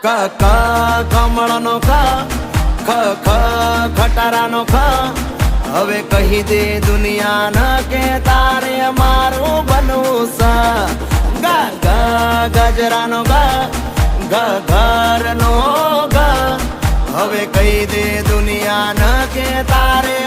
ક ક કમળનો ખ ખ ખ ખટારાનો ખ હવે કહી દે દુનિયાને કે તારે મારું બનવું સ ગ ગ ગજરાનો ગ ગ ઘરનો ગ હવે કહી દે દુનિયાને કે તારે